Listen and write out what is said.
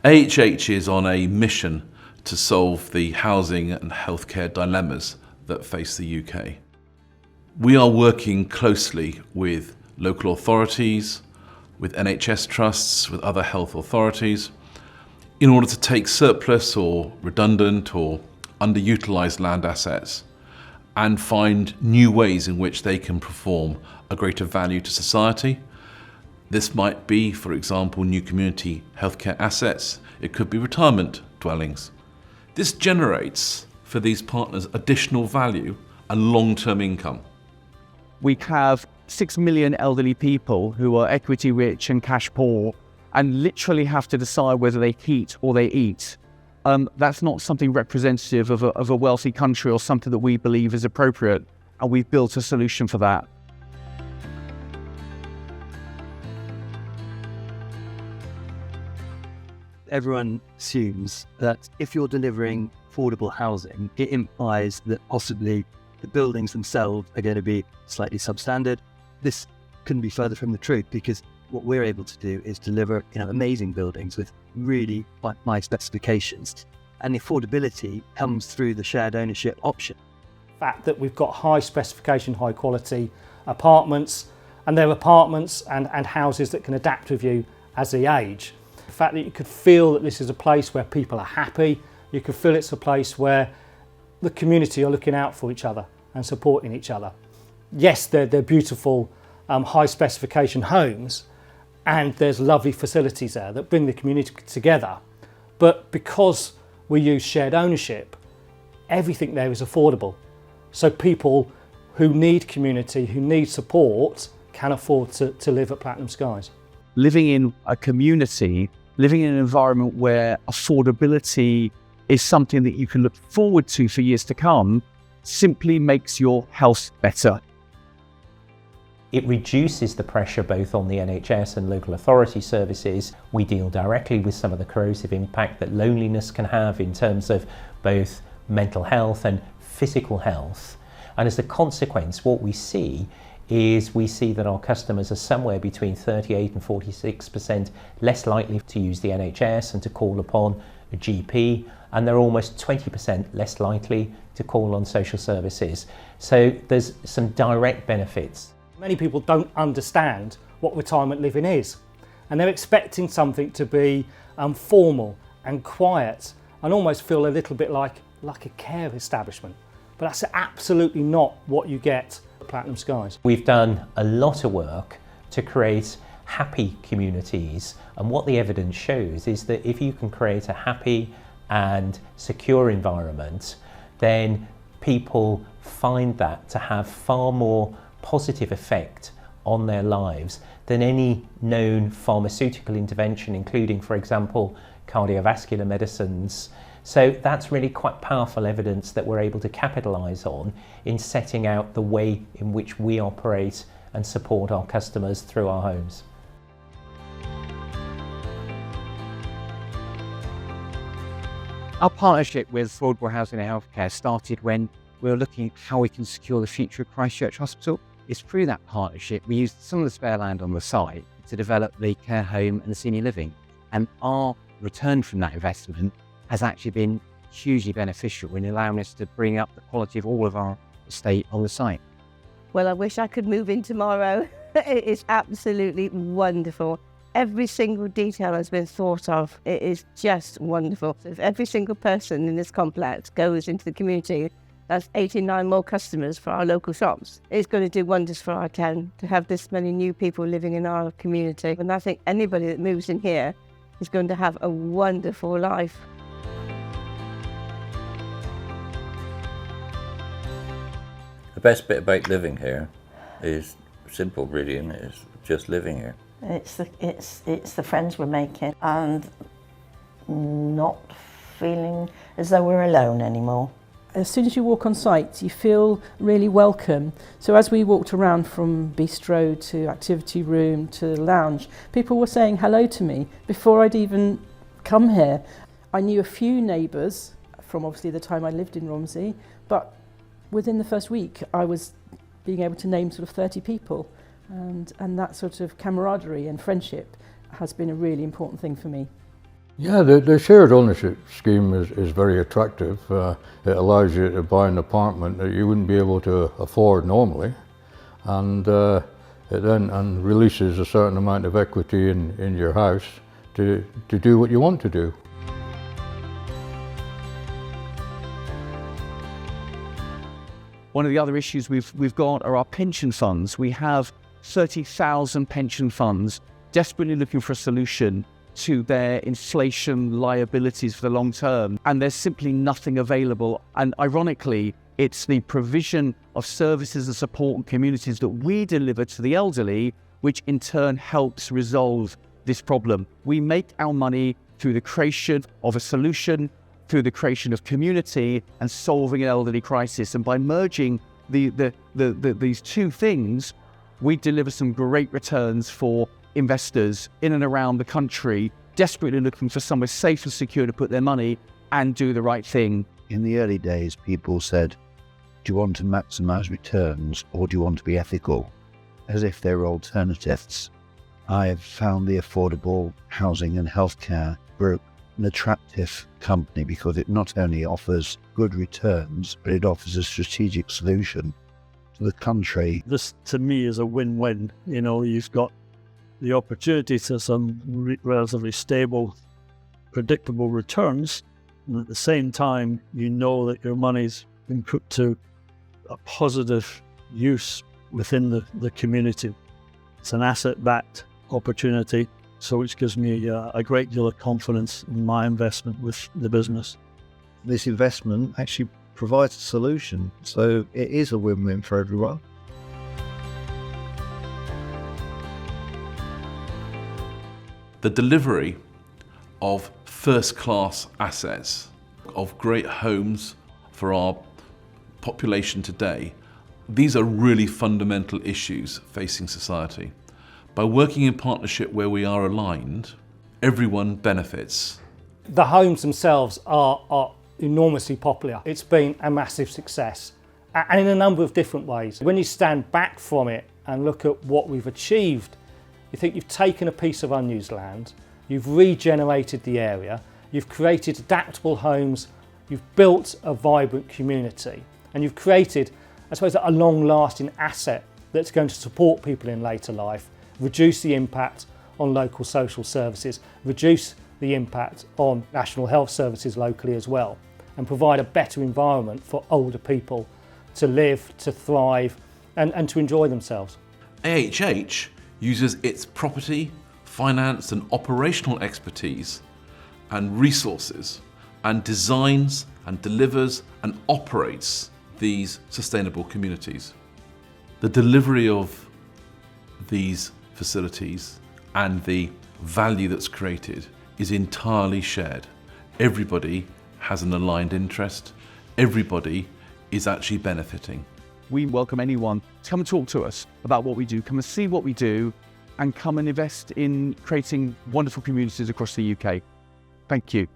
AHH is on a mission to solve the housing and healthcare dilemmas that face the UK. We are working closely with local authorities, with NHS trusts, with other health authorities, in order to take surplus or redundant or underutilised land assets and find new ways in which they can perform a greater value to society. This might be, for example, new community healthcare assets. It could be retirement dwellings. This generates, for these partners, additional value and long-term income. We have 6 million elderly people who are equity rich and cash poor and literally have to decide whether they heat or they eat. That's not something representative of a wealthy country or something that we believe is appropriate, and we've built a solution for that. Everyone assumes that if you're delivering affordable housing, it implies that possibly the buildings themselves are going to be slightly substandard. This couldn't be further from the truth, because what we're able to do is deliver amazing buildings with really high specifications, and the affordability comes through the shared ownership option. The fact that we've got high specification, high quality apartments, and they're apartments and houses that can adapt with you as they age. The fact that you could feel that this is a place where people are happy, you could feel it's a place where the community are looking out for each other and supporting each other. Yes, they're beautiful, high specification homes, and there's lovely facilities there that bring the community together. But because we use shared ownership, everything there is affordable. So people who need community, who need support, can afford to live at Platinum Skies. Living in a community, living in an environment where affordability is something that you can look forward to for years to come, simply makes your house better. It reduces the pressure both on the NHS and local authority services. We deal directly with some of the corrosive impact that loneliness can have in terms of both mental health and physical health. And as a consequence, what we see that our customers are somewhere between 38 and 46% less likely to use the NHS and to call upon a GP, and they're almost 20% less likely to call on social services. So there's some direct benefits. Many people don't understand what retirement living is, and they're expecting something to be formal and quiet and almost feel a little bit like a care establishment. But that's absolutely not what you get at Platinum Skies. We've done a lot of work to create happy communities, and what the evidence shows is that if you can create a happy and secure environment, then people find that to have far more positive effect on their lives than any known pharmaceutical intervention, including, for example, cardiovascular medicines. So that's really quite powerful evidence that we're able to capitalise on in setting out the way in which we operate and support our customers through our homes. Our partnership with affordable housing and healthcare started when we were looking at how we can secure the future of Christchurch Hospital. It's through that partnership we used some of the spare land on the site to develop the care home and the senior living, and our return from that investment has actually been hugely beneficial in allowing us to bring up the quality of all of our estate on the site. Well, I wish I could move in tomorrow. It is absolutely wonderful. Every single detail has been thought of. It is just wonderful. So if every single person in this complex goes into the community, that's 89 more customers for our local shops. It's going to do wonders for our town to have this many new people living in our community. And I think anybody that moves in here is going to have a wonderful life. The best bit about living here is simple, really, and it's just living here. It's the friends we're making and not feeling as though we're alone anymore. As soon as you walk on site, you feel really welcome. So as we walked around from bistro to activity room to lounge, people were saying hello to me before I'd even come here. I knew a few neighbours from obviously the time I lived in Romsey, but within the first week I was being able to name sort of 30 people, and that sort of camaraderie and friendship has been a really important thing for me. Yeah, the shared ownership scheme is very attractive. It allows you to buy an apartment that you wouldn't be able to afford normally, and it then releases a certain amount of equity in your house to do what you want to do. One of the other issues we've got are our pension funds. We have 30,000 pension funds desperately looking for a solution to their inflation liabilities for the long term, and there's simply nothing available. And ironically, it's the provision of services and support and communities that we deliver to the elderly, which in turn helps resolve this problem. We make our money through the creation of a solution, through the creation of community and solving an elderly crisis. And by merging these two things, we deliver some great returns for investors in and around the country, desperately looking for somewhere safe and secure to put their money and do the right thing. In the early days, people said, do you want to maximise returns or do you want to be ethical? As if they were alternatives. I've found the affordable housing and healthcare group an attractive company because it not only offers good returns, but it offers a strategic solution to the country. This, to me, is a win-win. You know, you've got the opportunity to some relatively stable, predictable returns, and at the same time, you know that your money's been put to a positive use within the community. It's an asset-backed opportunity, so which gives me a great deal of confidence in my investment with the business. This investment actually provides a solution, so it is a win-win for everyone. The delivery of first-class assets, of great homes for our population today, these are really fundamental issues facing society. By working in partnership where we are aligned, everyone benefits. The homes themselves are enormously popular. It's been a massive success, and in a number of different ways. When you stand back from it and look at what we've achieved, you think you've taken a piece of unused land, you've regenerated the area, you've created adaptable homes, you've built a vibrant community, and you've created, I suppose, a long-lasting asset that's going to support people in later life, reduce the impact on local social services, reduce the impact on national health services locally as well, and provide a better environment for older people to live, to thrive, and to enjoy themselves. AHH uses its property, finance and operational expertise and resources and designs and delivers and operates these sustainable communities. The delivery of these facilities and the value that's created is entirely shared. Everybody has an aligned interest. Everybody is actually benefiting. We welcome anyone to come and talk to us about what we do, come and see what we do, and come and invest in creating wonderful communities across the UK. Thank you.